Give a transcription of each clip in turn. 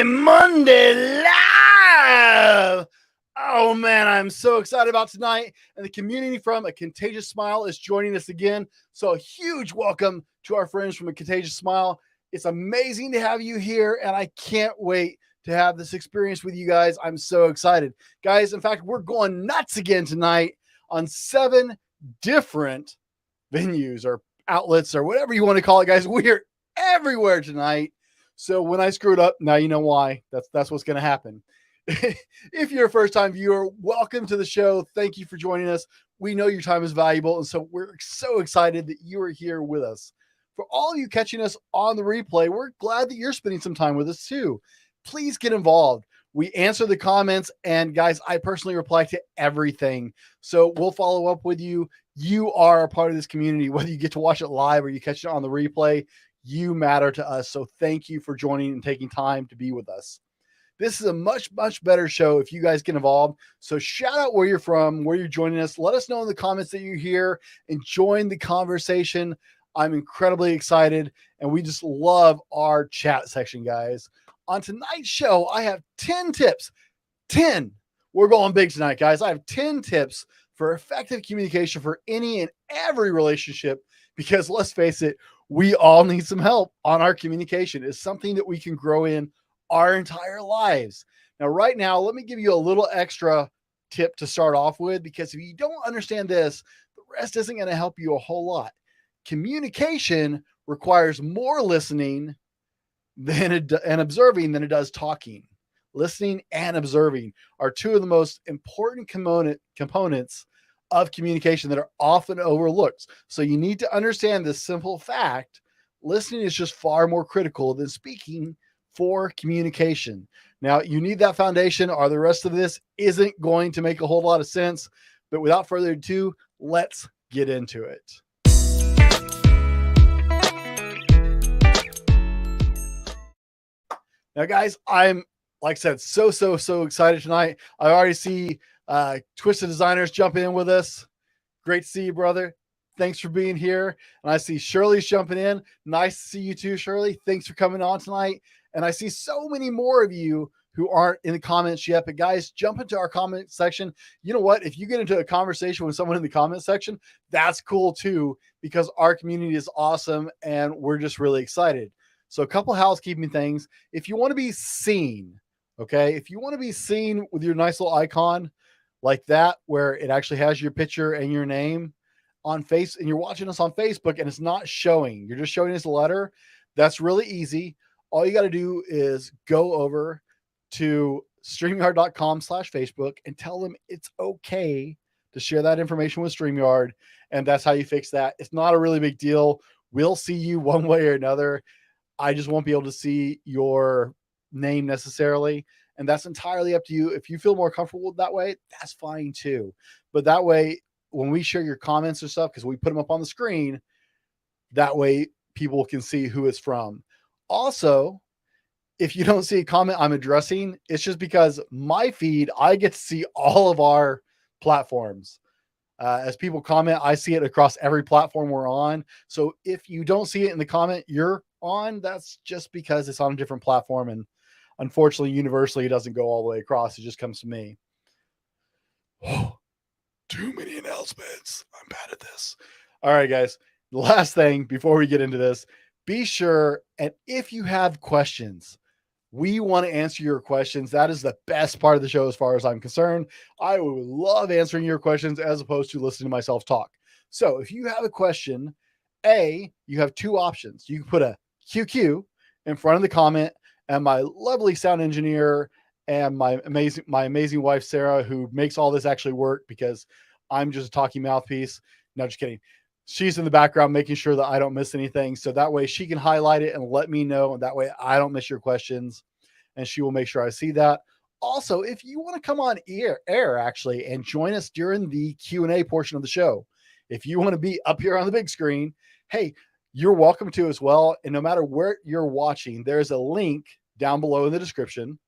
Monday live. Oh man, I'm so excited about tonight. And the community from A Contagious Smile is joining us again. So a huge welcome to our friends from A Contagious Smile. It's amazing to have you here, and I can't wait to have this experience with you guys. I'm so excited. Guys, in fact, we're going nuts again tonight on 7 different venues or outlets or whatever you want to call it, guys. We're everywhere tonight. So when I screwed up, now you know why. That's what's going to happen. If you're a first-time viewer, welcome to the show. Thank you for joining us. We know your time is valuable, and so we're so excited that you are here with us. For all of you catching us on the replay, we're glad that you're spending some time with us too. Please get involved. We answer the comments, and guys, I personally reply to everything. So we'll follow up with you. You are a part of this community, whether you get to watch it live or you catch it on the replay. You matter to us. So thank you for joining and taking time to be with us. This is a much, much better show if you guys get involved. So shout out where you're from, where you're joining us. Let us know in the comments that you're here and join the conversation. I'm incredibly excited, and we just love our chat section, guys. On tonight's show, I have 10 tips. 10. We're going big tonight, guys. I have 10 tips for effective communication for any and every relationship, because let's face it, we all need some help on our communication. It's something that we can grow in our entire lives. Now, right now, let me give you a little extra tip to start off with, because if you don't understand this, the rest isn't going to help you a whole lot. Communication requires more listening and observing than it does talking. Listening and observing are two of the most important components of communication that are often overlooked. So you need to understand this simple fact. Listening is just far more critical than speaking for communication. Now, you need that foundation, or the rest of this isn't going to make a whole lot of sense. But without further ado, let's get into it. Now, guys, I'm, like I said, so excited tonight. I already see Twisted Designers jumping in with us. Great to see you, brother. Thanks for being here. And I see Shirley's jumping in. Nice to see you too, Shirley. Thanks for coming on tonight. And I see so many more of you who aren't in the comments yet. But guys, jump into our comment section. You know what? If you get into a conversation with someone in the comment section, that's cool too, because our community is awesome and we're just really excited. So a couple housekeeping things. If you want to be seen, okay, if you want to be seen with your nice little icon like that, where it actually has your picture and your name on face, and you're watching us on Facebook and it's not showing, you're just showing us a letter, that's really easy. All you got to do is go over to StreamYard.com/Facebook and tell them it's okay to share that information with StreamYard. And that's how you fix that. It's not a really big deal. We'll see you one way or another. I just won't be able to see your name necessarily. And that's entirely up to you. If you feel more comfortable with that way, that's fine too. But that way, when we share your comments or stuff, because we put them up on the screen, that way people can see who it's from. Also, if you don't see a comment I'm addressing, it's just because my feed, I get to see all of our platforms. As people comment, I see it across every platform we're on. So if you don't see it in the comment you're on, that's just because it's on a different platform. And unfortunately, universally, it doesn't go all the way across. It just comes to me. Oh, too many announcements. I'm bad at this. All right, guys. The last thing before we get into this, be sure, and if you have questions, we want to answer your questions. That is the best part of the show as far as I'm concerned. I would love answering your questions as opposed to listening to myself talk. So if you have a question, you have 2 options. You can put a QQ in front of the comment, and my lovely sound engineer and my amazing wife, Sarah, who makes all this actually work, because I'm just a talking mouthpiece. No, just kidding. She's in the background making sure that I don't miss anything. So that way she can highlight it and let me know. And that way I don't miss your questions, and she will make sure I see that. Also, if you want to come on air actually and join us during the Q&A portion of the show, if you want to be up here on the big screen, hey, you're welcome to as well. And no matter where you're watching, there's a link down below in the description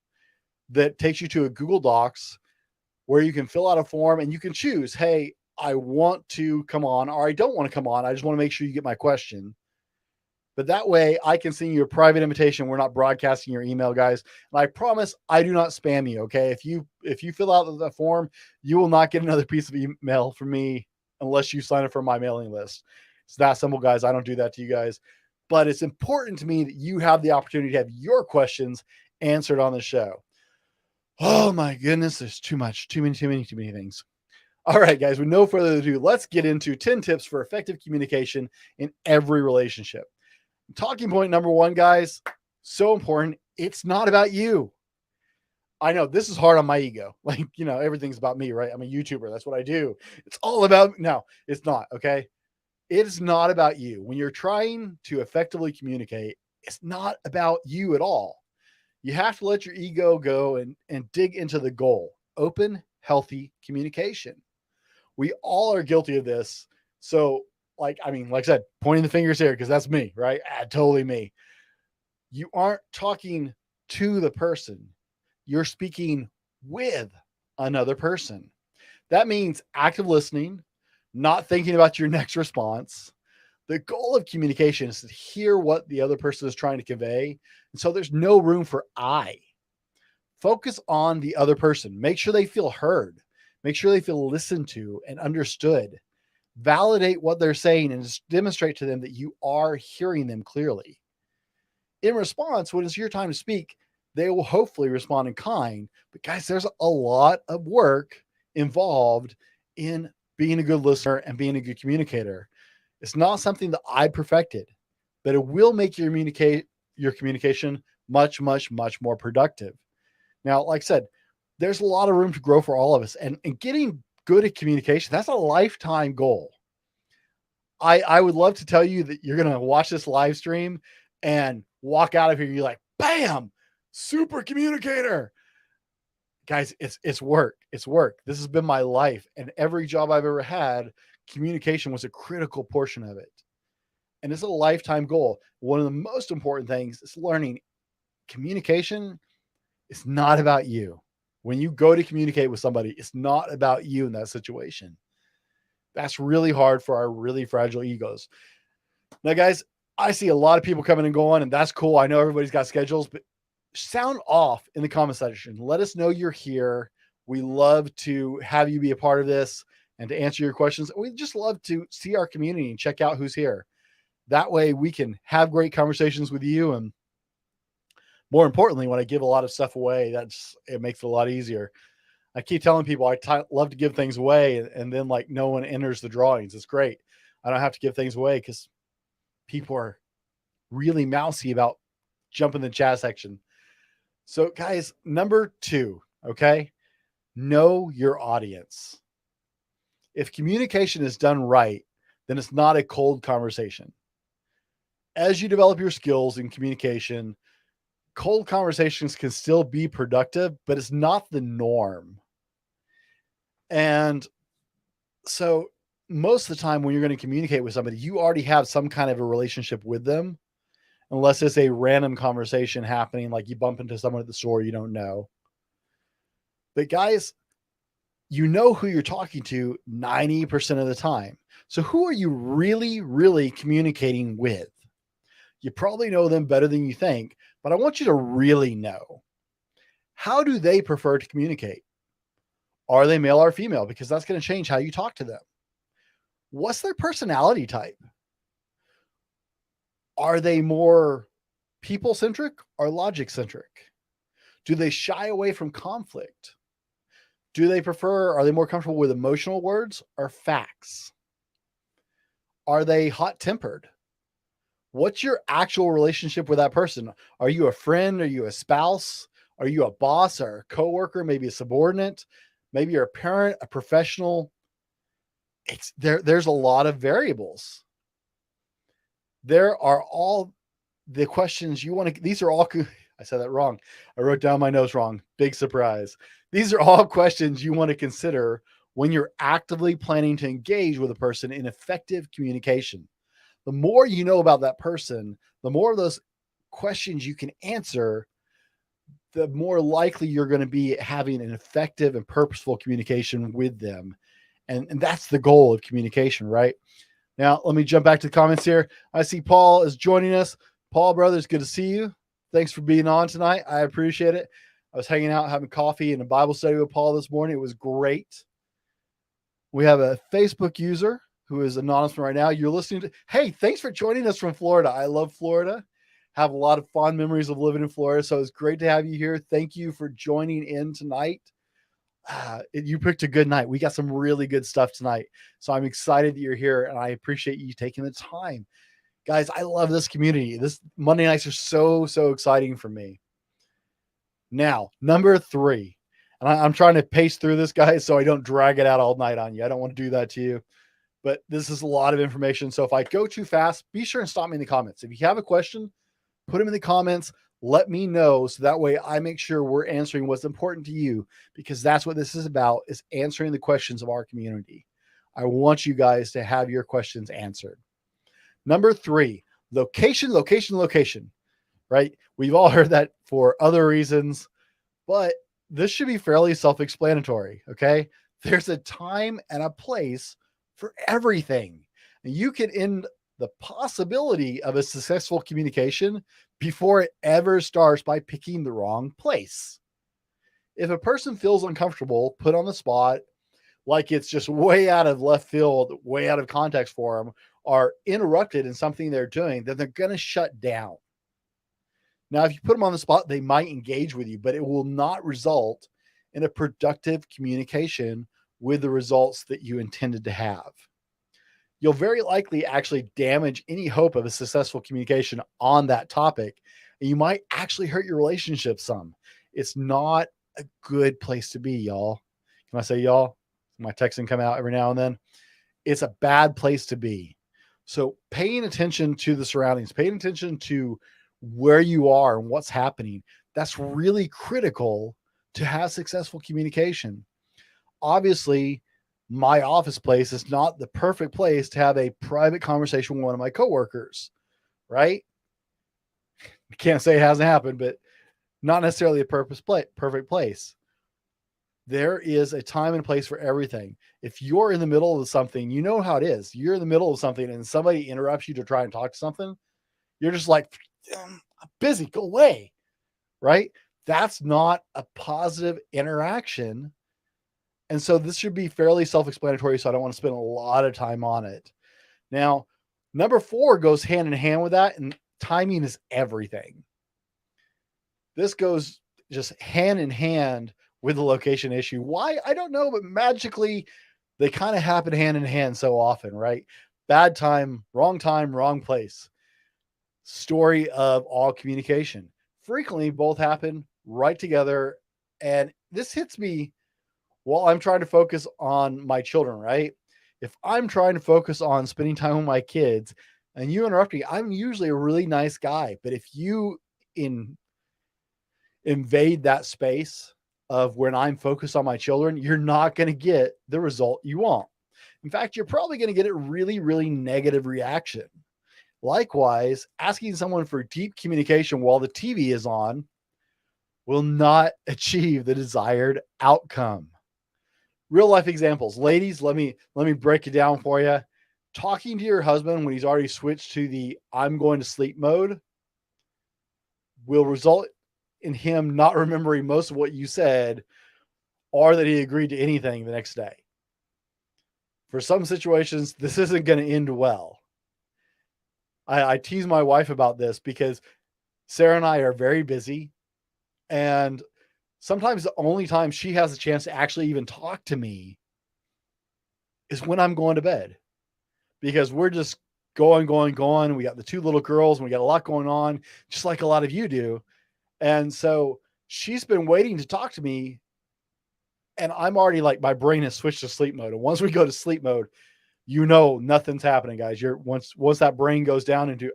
that takes you to a Google Docs where you can fill out a form and you can choose, hey, I want to come on, or I don't want to come on. I just want to make sure you get my question. But that way I can send you a private invitation. We're not broadcasting your email, guys. And I promise I do not spam you. Okay. If you fill out the form, you will not get another piece of email from me unless you sign up for my mailing list. It's that simple, guys. I don't do that to you guys. But it's important to me that you have the opportunity to have your questions answered on the show. Oh my goodness, there's too many things. All right, guys, with no further ado, let's get into 10 tips for effective communication in every relationship. Talking point number 1, guys, so important. It's not about you. I know this is hard on my ego. Like, everything's about me, right? I'm a YouTuber. That's what I do. It's all about, no, it's not. Okay. It's not about you. When you're trying to effectively communicate, it's not about you at all. You have to let your ego go and dig into the goal. Open, healthy communication. We all are guilty of this. So like I said, pointing the fingers here, because that's me, right? Totally me. You aren't talking to the person. You're speaking with another person. That means active listening, not thinking about your next response. The goal of communication is to hear what the other person is trying to convey. And so there's no room for I. Focus on the other person. Make sure they feel heard. Make sure they feel listened to and understood. Validate what they're saying and just demonstrate to them that you are hearing them clearly. In response, when it's your time to speak, they will hopefully respond in kind. But guys, there's a lot of work involved in being a good listener and being a good communicator. It's not something that I perfected, but it will make your communication much, much, much more productive. Now, like I said, there's a lot of room to grow for all of us, and getting good at communication, that's a lifetime goal. I would love to tell you that you're going to watch this live stream and walk out of here. You're like, bam, super communicator. Guys, it's work. It's work. This has been my life. And every job I've ever had, communication was a critical portion of it. And it's a lifetime goal. One of the most important things is learning communication is not about you. When you go to communicate with somebody, it's not about you in that situation. That's really hard for our really fragile egos. Now, guys, I see a lot of people coming and going, and that's cool. I know everybody's got schedules, but sound off in the comment section. Let us know you're here. We love to have you be a part of this and to answer your questions. We just love to see our community and check out who's here. That way we can have great conversations with you. And more importantly, when I give a lot of stuff away, it makes it a lot easier. I keep telling people I love to give things away, and then like no one enters the drawings. It's great. I don't have to give things away because people are really mousy about jumping the chat section. So guys, number 2, okay? Know your audience. If communication is done right, then it's not a cold conversation. As you develop your skills in communication, cold conversations can still be productive, but it's not the norm. And so most of the time when you're going to communicate with somebody, you already have some kind of a relationship with them, unless it's a random conversation happening, like you bump into someone at the store you don't know. But guys, you know who you're talking to 90% of the time. So who are you really, really communicating with? You probably know them better than you think, but I want you to really know. How do they prefer to communicate? Are they male or female? Because that's going to change how you talk to them. What's their personality type? Are they more people-centric or logic-centric? Do they shy away from conflict? Are they more comfortable with emotional words or facts? Are they hot-tempered? What's your actual relationship with that person? Are you a friend? Are you a spouse? Are you a boss or a coworker? Maybe a subordinate? Maybe you're a parent, a professional. There's a lot of variables. There are all the questions you want to, these are all, I said that wrong. I wrote down my notes wrong. Big surprise. These are all questions you want to consider when you're actively planning to engage with a person in effective communication. The more you know about that person, the more of those questions you can answer, the more likely you're going to be having an effective and purposeful communication with them. And that's the goal of communication, right? Now, let me jump back to the comments here. I see Paul is joining us. Paul, brother, it's good to see you. Thanks for being on tonight. I appreciate it. I was hanging out, having coffee and a Bible study with Paul this morning. It was great. We have a Facebook user who is anonymous right now. You're listening to, hey, thanks for joining us from Florida. I love Florida. Have a lot of fond memories of living in Florida. So it's great to have you here. Thank you for joining in tonight. You picked a good night. We got some really good stuff tonight. So I'm excited that you're here and I appreciate you taking the time. Guys, I love this community. This Monday nights are so exciting for me. Now, number 3, and I'm trying to pace through this, guys, so I don't drag it out all night on you. I don't want to do that to you, but this is a lot of information. So if I go too fast, be sure and stop me in the comments. If you have a question, put them in the comments. Let me know so that way I make sure we're answering what's important to you, because that's what this is about, is answering the questions of our community. I want you guys to have your questions answered. Number 3, location, right? We've all heard that for other reasons, but this should be fairly self-explanatory, okay? There's a time and a place for everything. And you can end the possibility of a successful communication before it ever starts by picking the wrong place. If a person feels uncomfortable, put on the spot, like it's just way out of left field, way out of context for them, or interrupted in something they're doing, then they're going to shut down. Now, if you put them on the spot, they might engage with you, but it will not result in a productive communication with the results that you intended to have. You'll very likely actually damage any hope of a successful communication on that topic. And you might actually hurt your relationship some. It's not a good place to be, y'all. Can I say y'all? My texting come out every now and then. It's a bad place to be. So paying attention to the surroundings, paying attention to where you are and what's happening, that's really critical to have successful communication. Obviously, my office place is not the perfect place to have a private conversation with one of my coworkers, right? I can't say it hasn't happened, but not necessarily a perfect place. There is a time and place for everything. If you're in the middle of something, you know how it is. You're in the middle of something and somebody interrupts you to try and talk to something. You're just like, I'm busy, go away, right? That's not a positive interaction. And so this should be fairly self-explanatory, so I don't want to spend a lot of time on it. Now, number 4 goes hand in hand with that, and timing is everything. This goes just hand in hand with the location issue. Why? I don't know, but magically they kind of happen hand in hand so often, right? Bad time, wrong place. Story of all communication. Frequently, both happen right together. And this hits me while I'm trying to focus on my children, right? If I'm trying to focus on spending time with my kids and you interrupt me, I'm usually a really nice guy. But if you invade that space of when I'm focused on my children, you're not going to get the result you want. In fact, you're probably going to get a really negative reaction. Likewise, asking someone for deep communication while the TV is on will not achieve the desired outcome. Real life examples. Ladies, let me break it down for you. Talking to your husband when he's already switched to the I'm going to sleep mode will result in him not remembering most of what you said or that he agreed to anything the next day. For some situations, this isn't going to end well. I tease my wife about this because Sarah and I are very busy, and sometimes the only time she has a chance to actually even talk to me is when I'm going to bed, because we're just going. We got the 2 little girls and we got a lot going on, just like a lot of you do. And so she's been waiting to talk to me, and I'm already like, my brain has switched to sleep mode. And once we go to sleep mode, you know, nothing's happening, guys. Once that brain goes down into,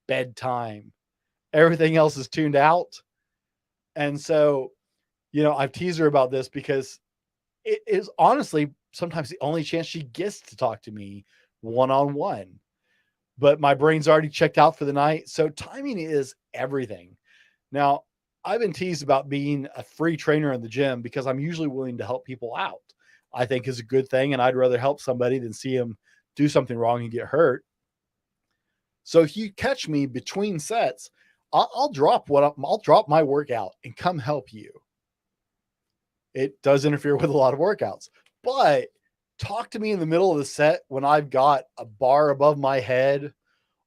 bedtime, everything else is tuned out. And so, I've teased her about this because it is honestly sometimes the only chance she gets to talk to me one-on-one, but my brain's already checked out for the night. So timing is everything. Now, I've been teased about being a free trainer in the gym because I'm usually willing to help people out. I think is a good thing. And I'd rather help somebody than see them do something wrong and get hurt. So if you catch me between sets, I'll drop my workout and come help you. It does interfere with a lot of workouts, but talk to me in the middle of the set when I've got a bar above my head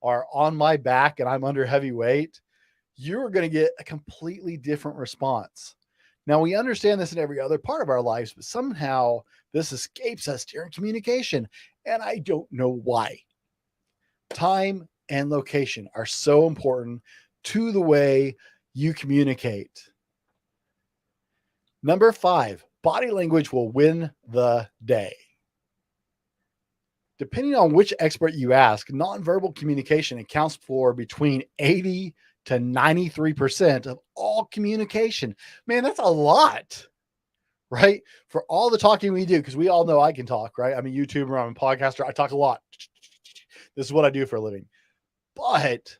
or on my back and I'm under heavy weight. You're going to get a completely different response. Now, we understand this in every other part of our lives, but somehow this escapes us during communication, and I don't know why. Time and location are so important to the way you communicate. Number 5, body language will win the day. Depending on which expert you ask, nonverbal communication accounts for between 80 to 93% of all communication. Man, that's a lot, right? For all the talking we do, because we all know I can talk, right? I'm a YouTuber, I'm a podcaster, I talk a lot. This is what I do for a living. But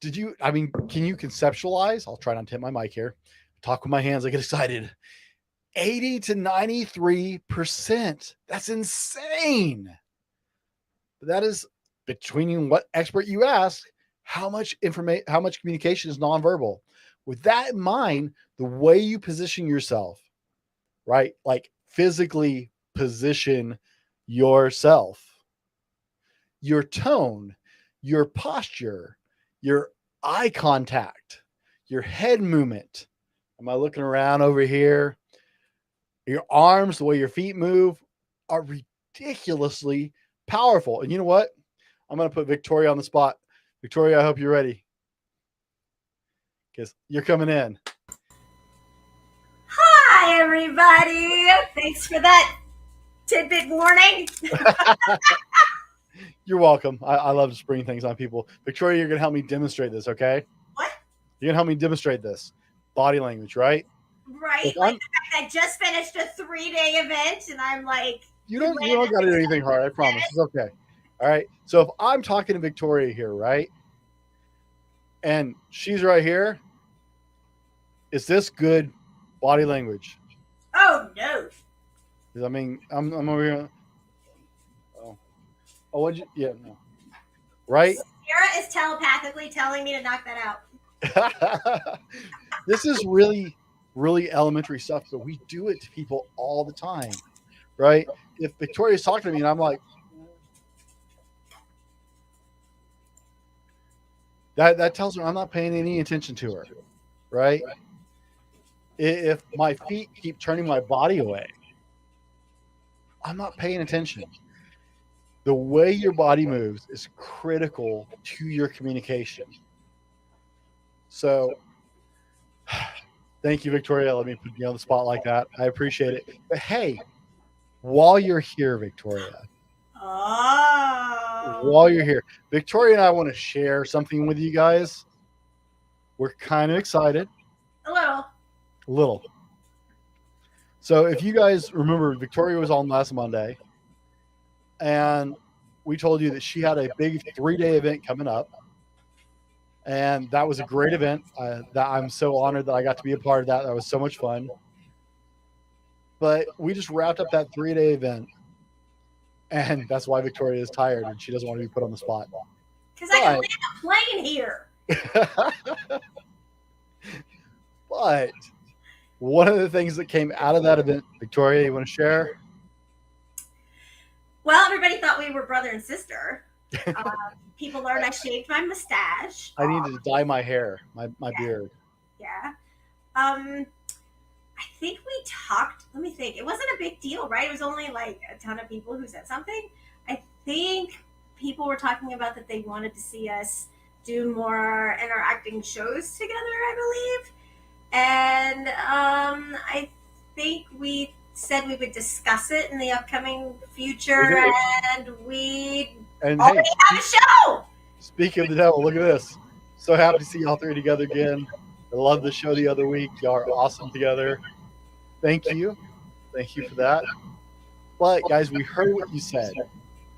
can you conceptualize? I'll try not to hit my mic here. Talk with my hands, I get excited. 80 to 93%. That's insane. But that is between what expert you ask, how much communication is nonverbal. With that in mind, the way you position yourself, right? Like physically position yourself, your tone, your posture, your eye contact, your head movement. Am I looking around over here? Your arms, the way your feet move are ridiculously powerful. And you know what? I'm going to put Victoria on the spot. Victoria, I hope you're ready, because you're coming in. Hi, everybody. Thanks for that tidbit warning. You're welcome. I love to spring things on people. Victoria, you're going to help me demonstrate this, okay? What? You're going to help me demonstrate this. Body language, right? Right. Like the fact that I just finished a 3-day event and I'm like... You don't got to do anything hard, I promise. It's okay. All right. So if I'm talking to Victoria here, right? And she's right here. Is this good body language? Oh, no. I mean, I'm over here. Oh, no. Right? Sarah is telepathically telling me to knock that out. This is really, really elementary stuff, but we do it to people all the time, right? If Victoria's talking to me and I'm like, that tells her I'm not paying any attention to her, right? If my feet keep turning my body away, I'm not paying attention. The way your body moves is critical to your communication. So thank you, Victoria. Let me put you on the spot like that. I appreciate it. But hey, while you're here, Victoria, while you're here, Victoria and I want to share something with you guys. We're kind of excited. A little. So if you guys remember, Victoria was on last Monday, and we told you that she had a big 3-day event coming up. And that was a great event. That I'm so honored that I got to be a part of that. That was so much fun. But we just wrapped up that 3-day event. And that's why Victoria is tired and she doesn't want to be put on the spot. Because I can land a plane here. But one of the things that came out of that event, Victoria, you want to share? Well, everybody thought we were brother and sister. People learned I shaved my mustache. I needed to dye my hair, my beard. Yeah. I think we talked, let me think. It wasn't a big deal, right? It was only like a ton of people who said something. I think people were talking about that they wanted to see us do more interacting shows together, I believe. And I think we said we would discuss it in the upcoming future, and we already have a show. Speaking of the devil, look at this. So happy to see y'all three together again. I loved the show the other week. Y'all are awesome together. Thank you. Thank you for that. But guys, we heard what you said.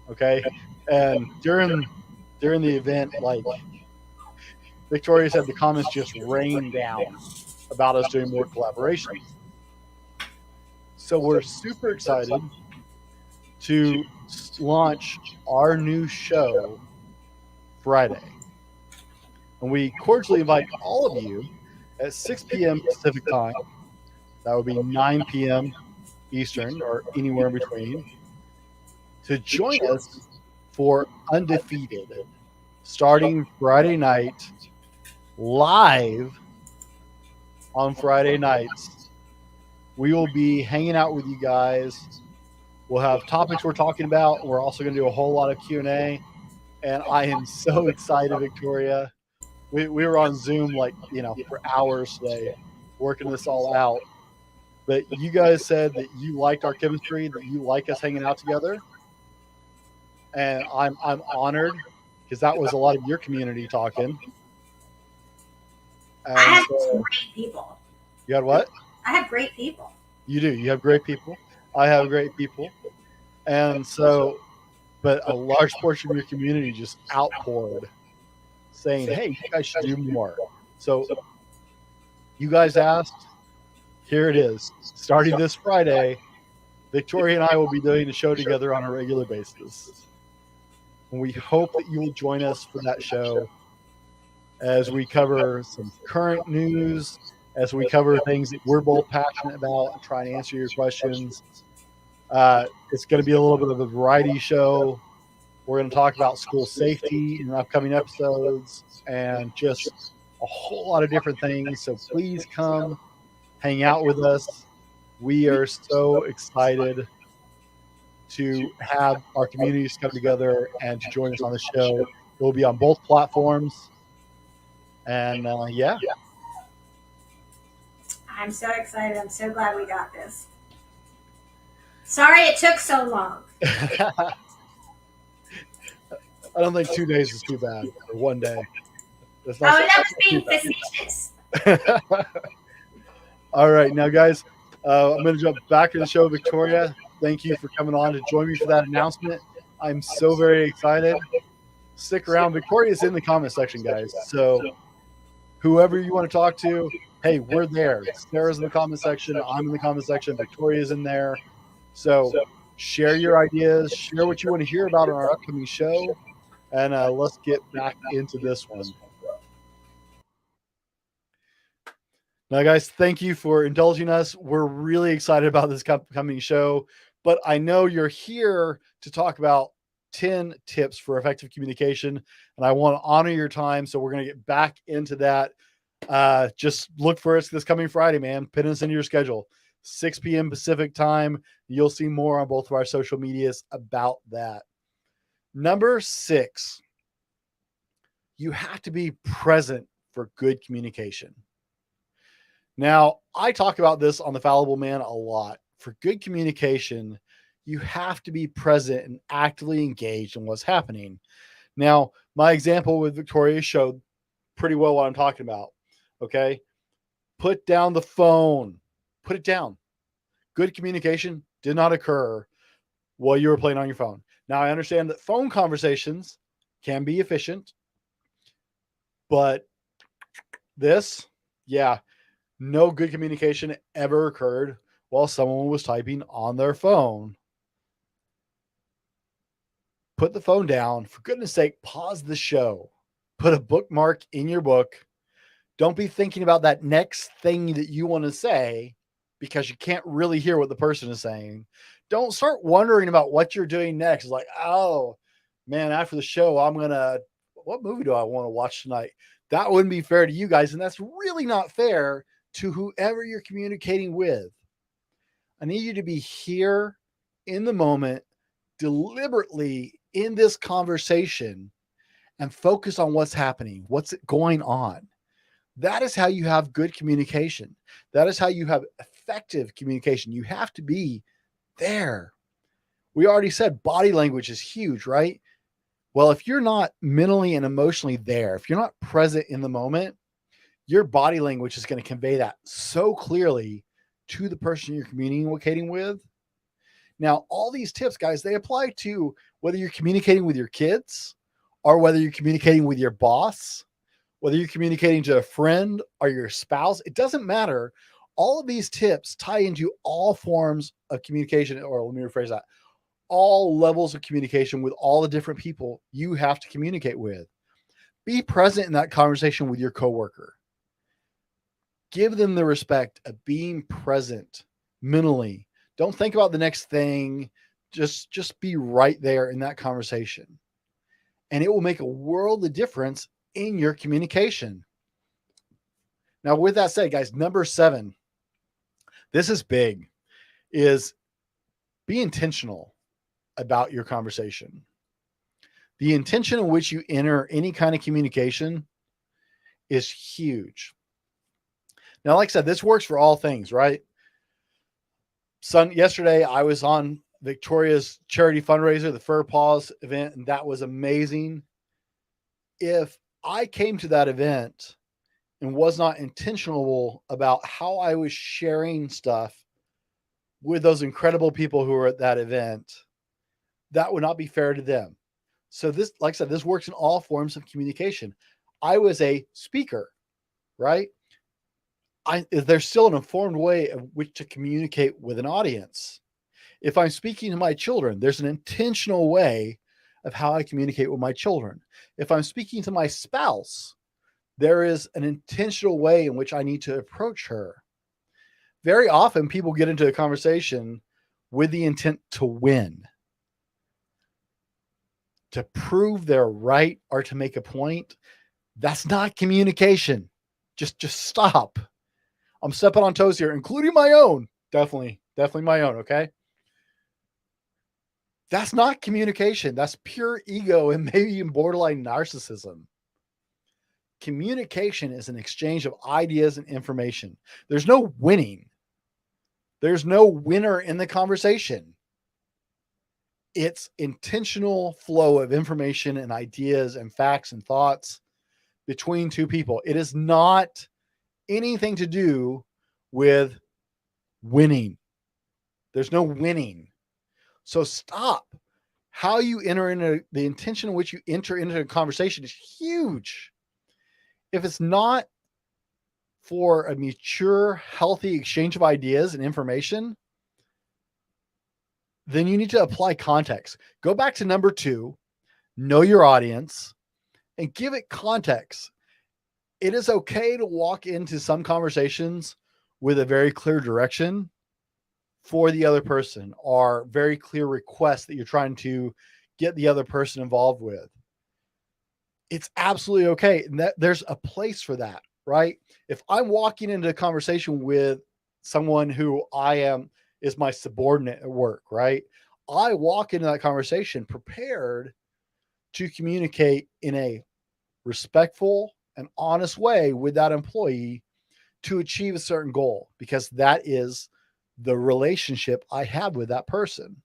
Okay. And during the event, like Victoria said, the comments just rained down about us doing more collaborations. So we're super excited to launch our new show Friday. And we cordially invite all of you at 6 p.m. Pacific time. That would be 9 p.m. Eastern or anywhere in between, to join us for Undefeated, starting Friday night, live on Friday nights. We will be hanging out with you guys. We'll have topics we're talking about. We're also going to do a whole lot of Q&A. And I am so excited, Victoria. We were on Zoom for hours today, working this all out. But you guys said that you liked our chemistry, that you like us hanging out together. And I'm honored because that was a lot of your community talking. And I have great people. You had what? I have great people. You do. You have great people. I have great people. And so, but a large portion of your community just outpoured saying, hey, you guys should do more. So you guys asked, here it is. Starting this Friday, Victoria and I will be doing a show together on a regular basis. And we hope that you will join us for that show as we cover some current news, as we cover things that we're both passionate about and try and answer your questions. It's going to be a little bit of a variety show. We're going to talk about school safety in upcoming episodes and just a whole lot of different things. So please come hang out with us. We are so excited to have our communities come together and to join us on the show. It will be on both platforms. And yeah. I'm so excited. I'm so glad we got this. Sorry it took so long. I don't think 2 days is too bad, or 1 day. That was being facetious. All right, now guys, I'm going to jump back to the show. Victoria, thank you for coming on to join me for that announcement. I'm so very excited. Stick around. Victoria's in the comment section, guys. So whoever you want to talk to, hey, we're there. Sarah's in the comment section. I'm in the comment section. Victoria's in there. So share your ideas. Share what you want to hear about on our upcoming show. And let's get back into this one. Now, guys, thank you for indulging us. We're really excited about this upcoming show. But I know you're here to talk about 10 tips for effective communication. And I want to honor your time. So we're going to get back into that. Just look for us this coming Friday, man. Pin us into your schedule. 6 p.m. Pacific time. You'll see more on both of our social medias about that. Number 6, you have to be present for good communication. Now, I talk about this on the Fallible Man a lot. For good communication, you have to be present and actively engaged in what's happening. Now, my example with Victoria showed pretty well what I'm talking about. Okay. Put down the phone. Put it down. Good communication did not occur while you were playing on your phone. Now, I understand that phone conversations can be efficient, but this, yeah, no good communication ever occurred while someone was typing on their phone. Put the phone down. For goodness sake, pause the show. Put a bookmark in your book. Don't be thinking about that next thing that you want to say because you can't really hear what the person is saying. Don't start wondering about what you're doing next. It's like, oh, man, after the show, what movie do I want to watch tonight? That wouldn't be fair to you guys. And that's really not fair to whoever you're communicating with. I need you to be here in the moment, deliberately in this conversation, and focus on what's happening, what's going on. That is how you have good communication. That is how you have effective communication. You have to be there. We already said body language is huge, right? Well, if you're not mentally and emotionally there, if you're not present in the moment, your body language is going to convey that so clearly to the person you're communicating with. Now, all these tips, guys, they apply to whether you're communicating with your kids or whether you're communicating with your boss, whether you're communicating to a friend or your spouse. It doesn't matter. All of these tips tie into all forms of communication, or let me rephrase that, all levels of communication with all the different people you have to communicate with. Be present in that conversation with your coworker. Give them the respect of being present mentally. Don't think about the next thing. Just be right there in that conversation. And it will make a world of difference in your communication. Now, with that said, guys, number 7, this is big, is be intentional about your conversation. The intention in which you enter any kind of communication is huge. Now, like I said, this works for all things, right? Yesterday, I was on Victoria's charity fundraiser, the Fur Paws event, and that was amazing. If I came to that event and was not intentional about how I was sharing stuff with those incredible people who were at that event, that would not be fair to them. So this, like I said, this works in all forms of communication. I was a speaker, right? There's still an informed way of which to communicate with an audience. If I'm speaking to my children, there's an intentional way of how I communicate with my children. If I'm speaking to my spouse, there is an intentional way in which I need to approach her. Very often people get into a conversation with the intent to win, to prove they're right, or to make a point. That's not communication. Just stop. I'm stepping on toes here, including my own. Definitely my own, okay? That's not communication. That's pure ego and maybe even borderline narcissism. Communication is an exchange of ideas and information. There's no winning. There's no winner in the conversation. It's intentional flow of information and ideas and facts and thoughts between two people. It is not anything to do with winning. There's no winning. So stop. How you enter into the intention in which you enter into a conversation is huge. If it's not for a mature, healthy exchange of ideas and information, then you need to apply context. Go back to number 2, know your audience, and give it context. It is okay to walk into some conversations with a very clear direction for the other person, or very clear requests that you're trying to get the other person involved with. It's absolutely okay. And there's a place for that, right? If I'm walking into a conversation with someone who is my subordinate at work, right? I walk into that conversation prepared to communicate in a respectful and honest way with that employee to achieve a certain goal, because that is the relationship I have with that person.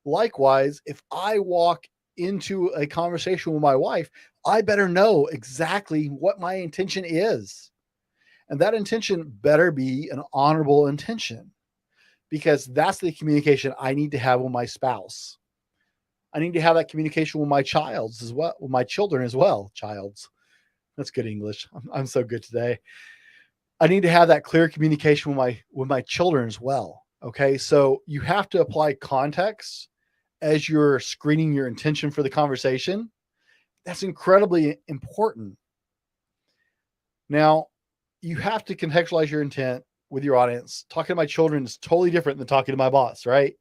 Likewise, if I walk into a conversation with my wife, I better know exactly what my intention is. And that intention better be an honorable intention, because that's the communication I need to have with my spouse. I need to have that communication with my childs as well, with my children as well. Childs. That's good English. I'm so good today. I need to have that clear communication with my children as well. Okay. So you have to apply context as you're screening your intention for the conversation. That's incredibly important. Now, you have to contextualize your intent with your audience. Talking to my children is totally different than talking to my boss, right?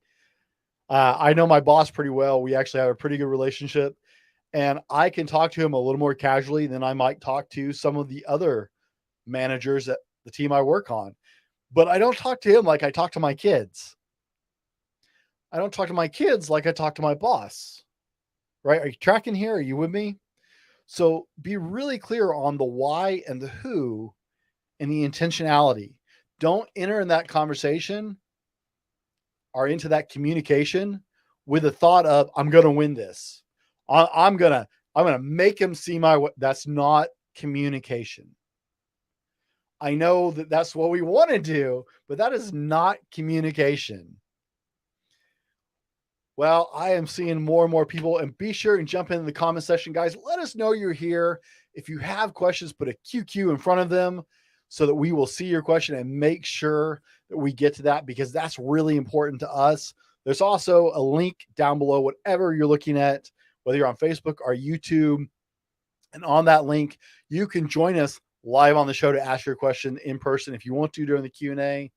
I know my boss pretty well. We actually have a pretty good relationship, and I can talk to him a little more casually than I might talk to some of the other managers at the team I work on. But I don't talk to him like I talk to my kids. I don't talk to my kids like I talk to my boss, right? Are you tracking here? Are you with me? So be really clear on the why and the who and the intentionality. Don't enter in that conversation or into that communication with the thought of, I'm going to win this. I'm going to make him see my way. That's not communication. I know that that's what we want to do, but that is not communication. Well, I am seeing more and more people, and be sure and jump in the comment section, guys. Let us know you're here. If you have questions, put a QQ in front of them so that we will see your question and make sure that we get to that, because that's really important to us There's also a link down below, whatever you're looking at, whether you're on Facebook or YouTube. And on that link, you can join us live on the show to ask your question in person if you want to during the Q&A.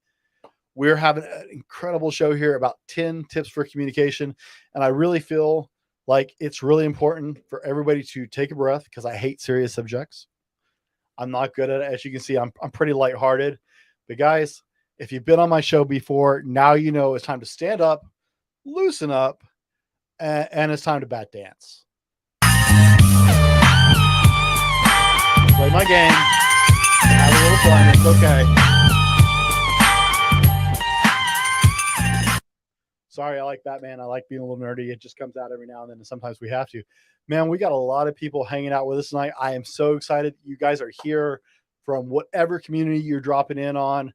We're having an incredible show here about 10 tips for communication. And I really feel like it's really important for everybody to take a breath because I hate serious subjects. I'm not good at it. As you can see, I'm pretty lighthearted. But guys, if you've been on my show before, now you know it's time to stand up, loosen up, and it's time to bat dance. Play my game. Have a little fun. It's okay. Sorry, I like Batman. I like being a little nerdy. It just comes out every now and then, and sometimes we have to. Man, we got a lot of people hanging out with us tonight. I am so excited. You guys are here from whatever community you're dropping in on.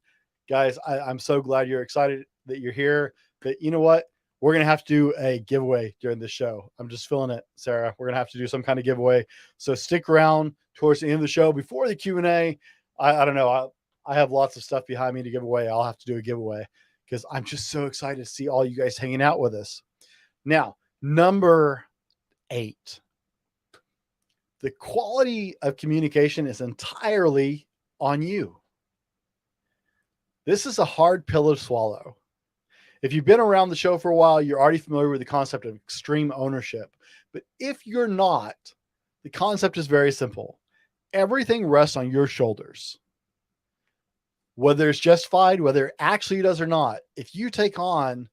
Guys, I'm so glad you're excited that you're here. But you know what? We're going to have to do a giveaway during this show. I'm just feeling it, Sarah. We're going to have to do some kind of giveaway. So stick around towards the end of the show before the Q&A. I don't know. I have lots of stuff behind me to give away. I'll have to do a giveaway because I'm just so excited to see all you guys hanging out with us. Now, number 8. The quality of communication is entirely on you. This is a hard pill to swallow. If you've been around the show for a while, you're already familiar with the concept of extreme ownership. But if you're not, the concept is very simple. Everything rests on your shoulders. Whether it's justified, whether it actually does or not, if you take on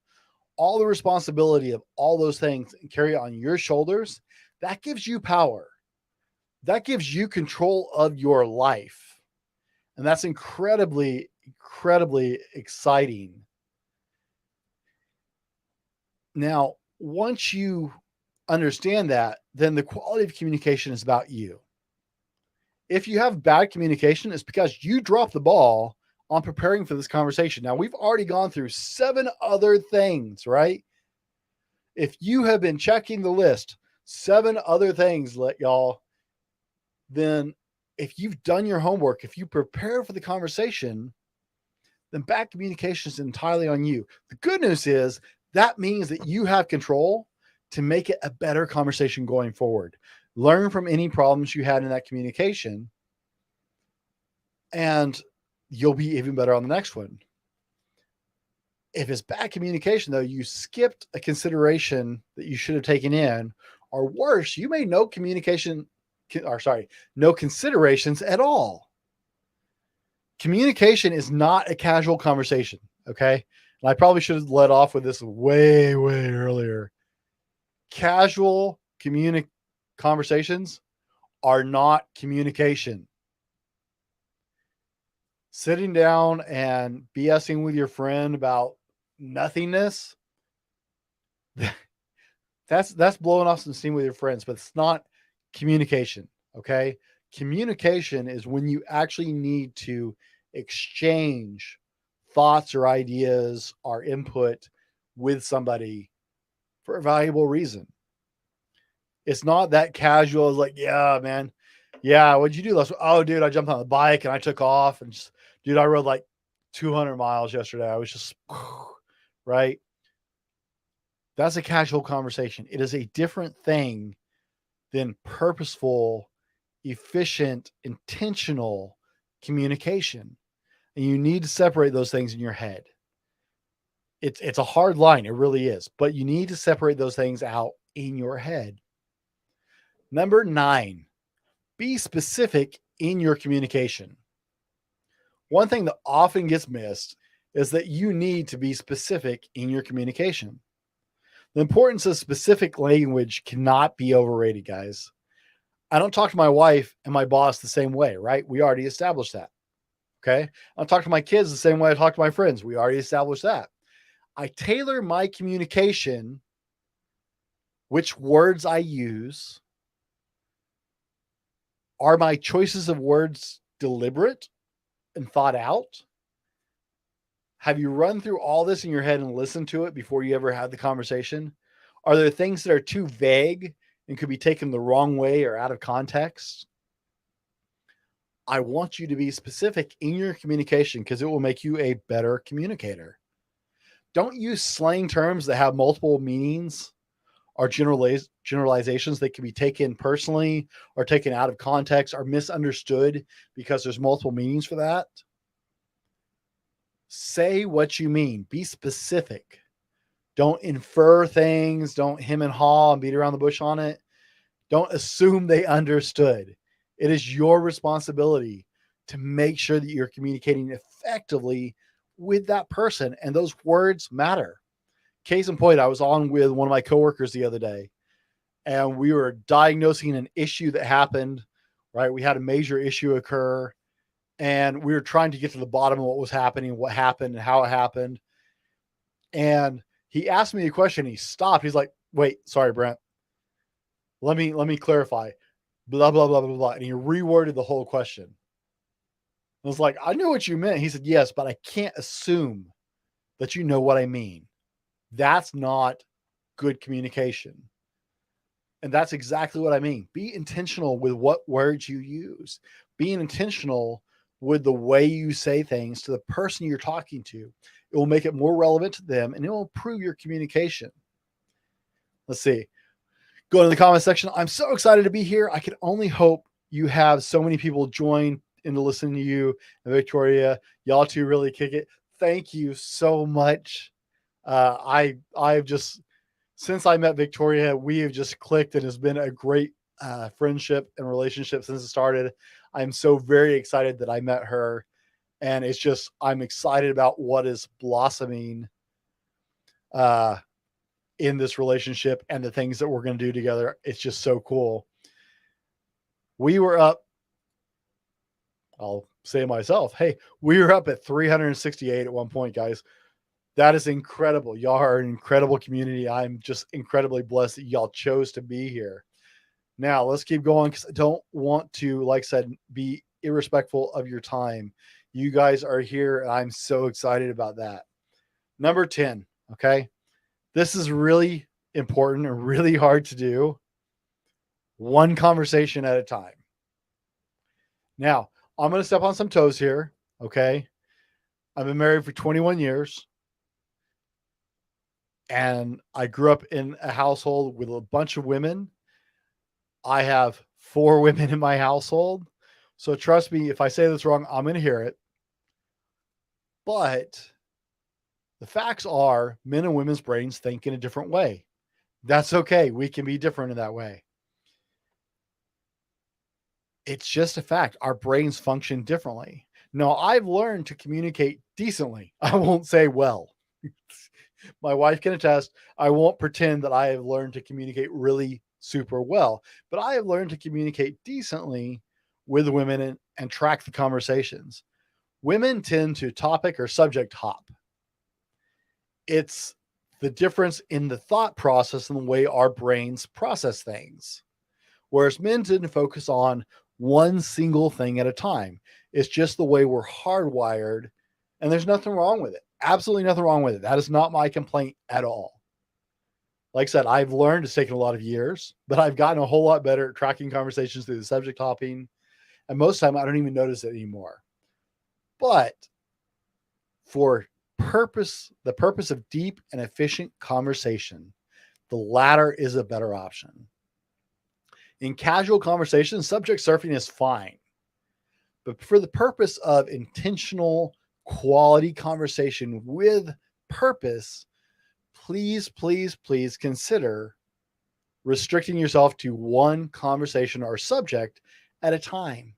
all the responsibility of all those things and carry it on your shoulders, that gives you power. That gives you control of your life. And that's incredibly, incredibly exciting. Now, once you understand that, then the quality of communication is about you. If you have bad communication, it's because you dropped the ball on preparing for this conversation. Now, we've already gone through 7 other things, right? If you have been checking the list, 7 other things, y'all, then if you've done your homework, if you prepare for the conversation, then bad communication is entirely on you. The good news is that means that you have control to make it a better conversation going forward. Learn from any problems you had in that communication, and you'll be even better on the next one. If it's bad communication, though, you skipped a consideration that you should have taken in, or worse, you made no considerations at all. Communication is not a casual conversation, okay? And I probably should have led off with this way, way earlier. Casual conversations are not communication. Sitting down and BSing with your friend about nothingness, that's blowing off some steam with your friends, but it's not communication, okay? Communication is when you actually need to exchange thoughts or ideas or input with somebody for a valuable reason. It's not that casual. It's like, yeah, man. Yeah, what'd you do last week? Oh, dude, I jumped on the bike and I took off and just, dude, I rode like 200 miles yesterday. I was just, right? That's a casual conversation. It is a different thing than purposeful, efficient, intentional communication. And you need to separate those things in your head. It's a hard line. It really is. But you need to separate those things out in your head. Number 9, be specific in your communication. One thing that often gets missed is that you need to be specific in your communication. The importance of specific language cannot be overrated, guys. I don't talk to my wife and my boss the same way, right? We already established that. Okay. I don't talk to my kids the same way I talk to my friends. We already established that. I tailor my communication, which words I use. Are my choices of words deliberate and thought out? Have you run through all this in your head and listened to it before you ever had the conversation? Are there things that are too vague and could be taken the wrong way or out of context? I want you to be specific in your communication because it will make you a better communicator. Don't use slang terms that have multiple meanings or generalizations that can be taken personally or taken out of context or misunderstood because there's multiple meanings for that. Say what you mean. Be specific. Don't infer things. Don't hem and haw and beat around the bush on it. Don't assume they understood. It is your responsibility to make sure that you're communicating effectively with that person, and those words matter. Case in point, I was on with one of my coworkers the other day, and we were diagnosing an issue that happened, right? We had a major issue occur, and we were trying to get to the bottom of what was happening, what happened, and how it happened. And he asked me a question. He stopped. He's like, wait, sorry, Brent. Let me clarify. Blah, blah, blah, blah, blah. And he reworded the whole question. I was like, I know what you meant. He said, yes, but I can't assume that you know what I mean. That's not good communication. And that's exactly what I mean. Be intentional with what words you use. Being intentional with the way you say things to the person you're talking to. It will make it more relevant to them, and it will improve your communication. Let's see. Go to the comment section. I'm so excited to be here. I can only hope you have so many people join into listening to you and Victoria. Y'all two really kick it. Thank you so much. I've just, since I met Victoria, we have just clicked, and it's been a great friendship and relationship since it started. I'm so very excited that I met her, and it's just, I'm excited about what is blossoming in this relationship and the things that we're going to do together. It's just so cool. We were up, I'll say myself, hey, we were up at 368 at one point, guys. That is incredible. Y'all are an incredible community. I'm just incredibly blessed that y'all chose to be here. Now let's keep going, because I don't want to, like I said, be irrespectful of your time. You guys are here, and I'm so excited about that. Number 10. Okay. This is really important and really hard to do. One conversation at a time. Now, I'm going to step on some toes here. Okay. I've been married for 21 years. And I grew up in a household with a bunch of women. I have 4 women in my household. So trust me, if I say this wrong, I'm going to hear it. But the facts are, men and women's brains think in a different way. That's okay. We can be different in that way. It's just a fact. Our brains function differently. Now, I've learned to communicate decently. I won't say well. My wife can attest. I won't pretend that I have learned to communicate really super well, but I have learned to communicate decently with women and track the conversations. Women tend to topic or subject hop. It's the difference in the thought process and the way our brains process things. Whereas men tend to focus on one single thing at a time. It's just the way we're hardwired, and there's nothing wrong with it. Absolutely nothing wrong with it. That is not my complaint at all. Like I said, I've learned, it's taken a lot of years, but I've gotten a whole lot better at tracking conversations through the subject hopping. And most of the time, I don't even notice it anymore. But for the purpose of deep and efficient conversation, the latter is a better option. In casual conversation, subject surfing is fine. But for the purpose of intentional quality conversation with purpose, please, please, please consider restricting yourself to one conversation or subject at a time.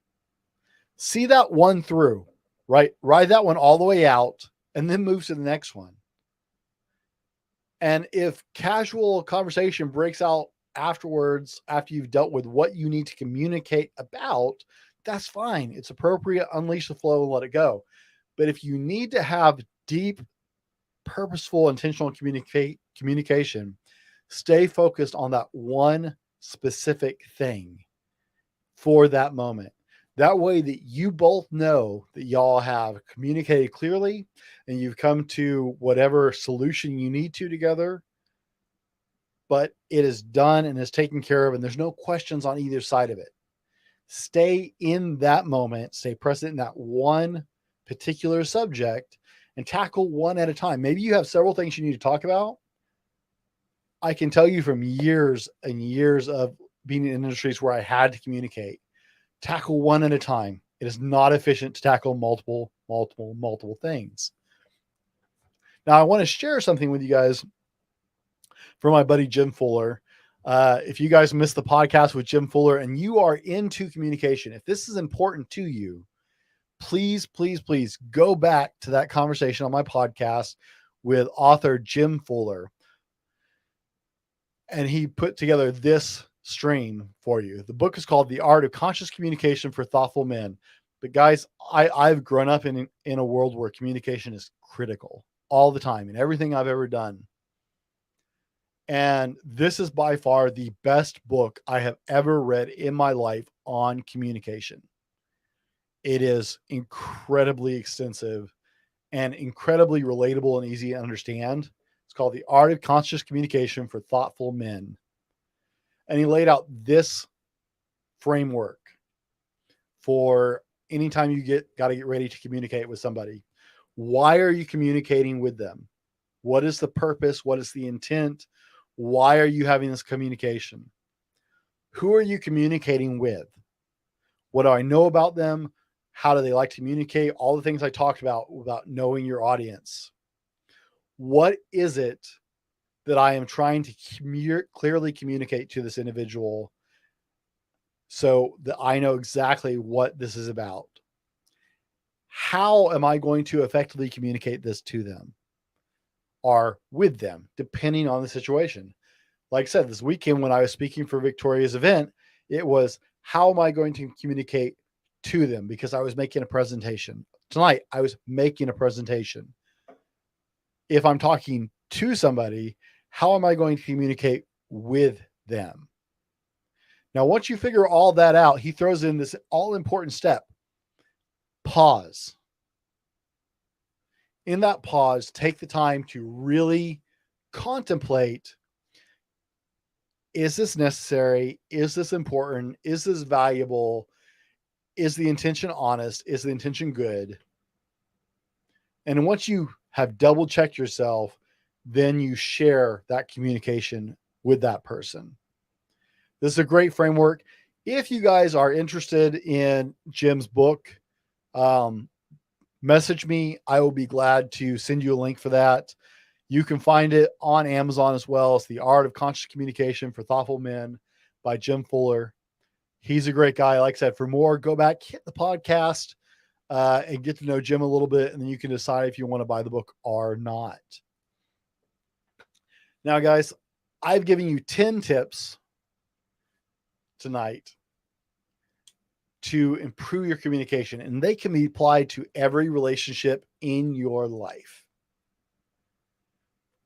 See that one through, right? Ride that one all the way out and then move to the next one. And if casual conversation breaks out afterwards, after you've dealt with what you need to communicate about, that's fine. It's appropriate. Unleash the flow and let it go. But if you need to have deep, purposeful, intentional communication, stay focused on that one specific thing for that moment. That way that you both know that y'all have communicated clearly and you've come to whatever solution you need to together, but it is done and is taken care of, and there's no questions on either side of it. Stay in that moment, stay present in that one particular subject, and tackle one at a time. Maybe you have several things you need to talk about. I can tell you from years and years of being in industries where I had to communicate, tackle one at a time. It is not efficient to tackle multiple things. Now, I want to share something with you guys from my buddy Jim Fuller. If you guys missed the podcast with Jim Fuller and you are into communication, if this is important to you, please go back to that conversation on my podcast with author Jim Fuller. And he put together this stream for you. The book is called The Art of Conscious Communication for Thoughtful Men. But guys, I've grown up in a world where communication is critical all the time in everything I've ever done. And this is by far the best book I have ever read in my life on communication. It is incredibly extensive and incredibly relatable and easy to understand. It's called The Art of Conscious Communication for Thoughtful Men. And he laid out this framework for anytime you got to get ready to communicate with somebody. Why are you communicating with them? What is the purpose? What is the intent? Why are you having this communication? Who are you communicating with? What do I know about them? How do they like to communicate? All the things I talked about knowing your audience. What is it that I am trying to clearly communicate to this individual so that I know exactly what this is about? How am I going to effectively communicate this to them or with them, depending on the situation? Like I said, this weekend when I was speaking for Victoria's event, it was, how am I going to communicate to them? Because I was making a presentation. Tonight, I was making a presentation. If I'm talking to somebody, how am I going to communicate with them? Now, once you figure all that out, he throws in this all-important step. Pause. In that pause, take the time to really contemplate, is this necessary? Is this important? Is this valuable? Is the intention honest? Is the intention good? And once you have double checked yourself, then you share that communication with that person. This is a great framework. If you guys are interested in Jim's book, message me. I will be glad to send you a link for that. You can find it on Amazon as well. It's The Art of Conscious Communication for Thoughtful Men by Jim Fuller. He's a great guy. Like I said, for more, go back, hit the podcast, and get to know Jim a little bit, and then you can decide if you want to buy the book or not. Now, guys, I've given you 10 tips tonight to improve your communication, and they can be applied to every relationship in your life.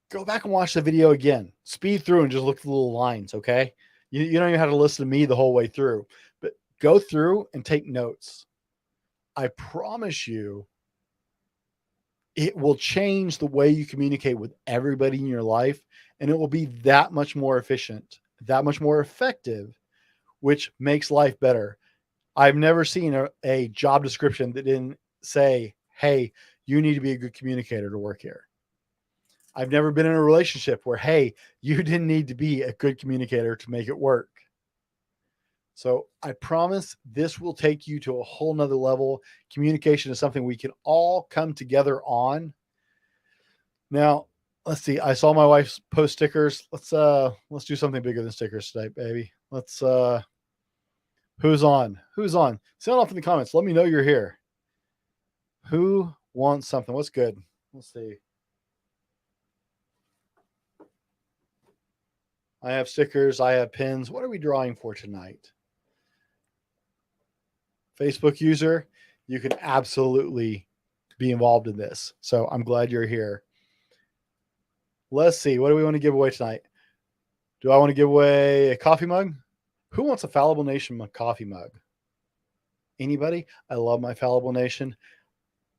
Go back and watch the video again. Speed through and just look at the little lines, okay? You don't even have to listen to me the whole way through, but go through and take notes. I promise you, it will change the way you communicate with everybody in your life, and it will be that much more efficient, that much more effective, which makes life better. I've never seen a job description that didn't say, hey, you need to be a good communicator to work here. I've never been in a relationship where, hey, you didn't need to be a good communicator to make it work. So I promise this will take you to a whole nother level. Communication is something we can all come together on. Now, let's see. I saw my wife post stickers. Let's do something bigger than stickers today, baby. Let's who's on? Sound off in the comments. Let me know you're here. Who wants something? What's good? Let's see. I have stickers. I have pins. What are we drawing for tonight? Facebook user, you can absolutely be involved in this. So I'm glad you're here. Let's see. What do we want to give away tonight? Do I want to give away a coffee mug? Who wants a Fallible Nation coffee mug? Anybody? I love my Fallible Nation.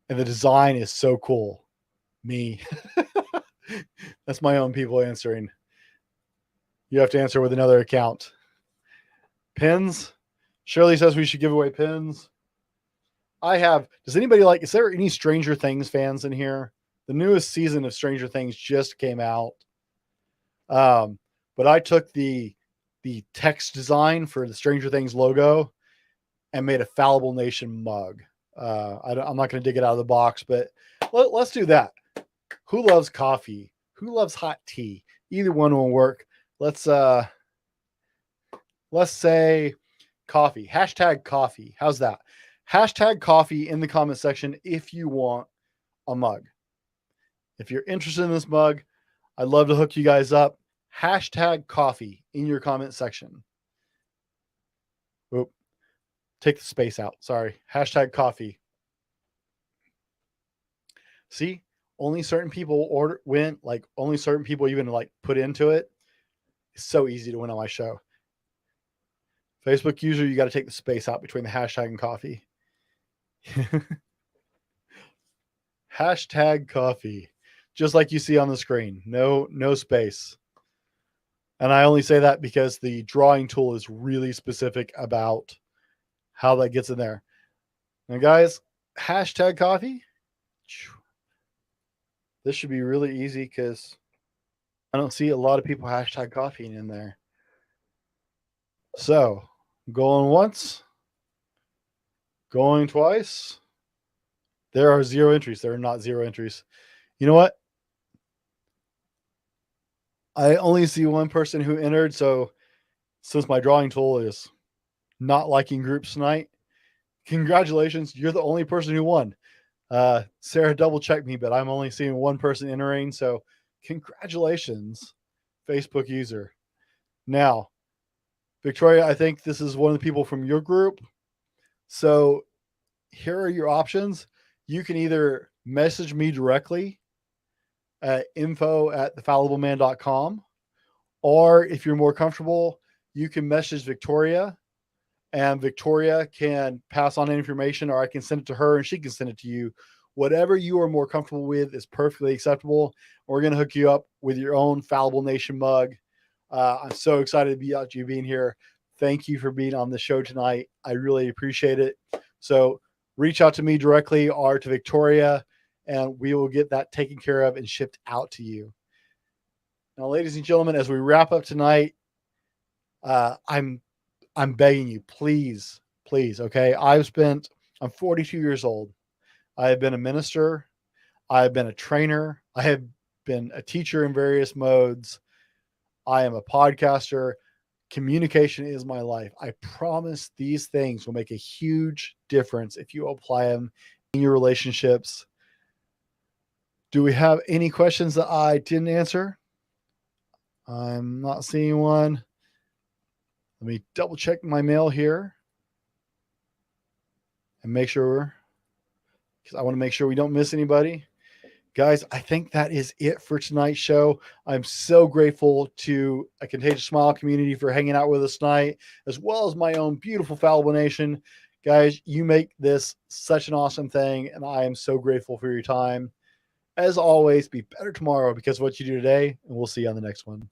And the design is so cool. Me. That's my own people answering. You have to answer with another account. Pins. Shirley says we should give away pins. Does anybody is there any Stranger Things fans in here? The newest season of Stranger Things just came out. But I took the text design for the Stranger Things logo and made a Fallible Nation mug. I'm not going to dig it out of the box, but let's do that. Who loves coffee? Who loves hot tea? Either one will work. Let's say coffee. Hashtag coffee. How's that? Hashtag coffee in the comment section if you want a mug. If you're interested in this mug, I'd love to hook you guys up. Hashtag coffee in your comment section. Oop. Take the space out. Sorry. Hashtag coffee. See, only certain people only certain people even like put into it. It's so easy to win on my show. Facebook user, you got to take the space out between the hashtag and coffee. Hashtag coffee. Just like you see on the screen. No space. And I only say that because the drawing tool is really specific about how that gets in there. Now, guys, hashtag coffee. This should be really easy because I don't see a lot of people hashtag coffee in there. So, going once, going twice. There are 0 entries. There are not 0 entries. You know what? I only see one person who entered. So, since my drawing tool is not liking groups tonight, congratulations. You're the only person who won. Sarah double checked me, but I'm only seeing one person entering. So, congratulations, Facebook user. Now, Victoria, I think this is one of the people from your group. So here are your options. You can either message me directly at info@thefallibleman.com, or if you're more comfortable, you can message Victoria and Victoria can pass on information, or I can send it to her and she can send it to you. Whatever you are more comfortable with is perfectly acceptable. We're going to hook you up with your own Fallible Nation mug. I'm so excited to be out you being here. Thank you for being on the show tonight. I really appreciate it. So reach out to me directly or to Victoria, and we will get that taken care of and shipped out to you. Now, ladies and gentlemen, as we wrap up tonight, I'm begging you, please, okay? I'm 42 years old. I have been a minister. I have been a trainer. I have been a teacher in various modes. I am a podcaster. Communication is my life. I promise these things will make a huge difference if you apply them in your relationships. Do we have any questions that I didn't answer? I'm not seeing one. Let me double check my mail here and make sure, because I want to make sure we don't miss anybody. Guys, I think that is it for tonight's show. I'm so grateful to a Contagious Smile community for hanging out with us tonight, as well as my own beautiful Fallible Nation. Guys, you make this such an awesome thing, and I am so grateful for your time. As always, be better tomorrow because of what you do today, and we'll see you on the next one.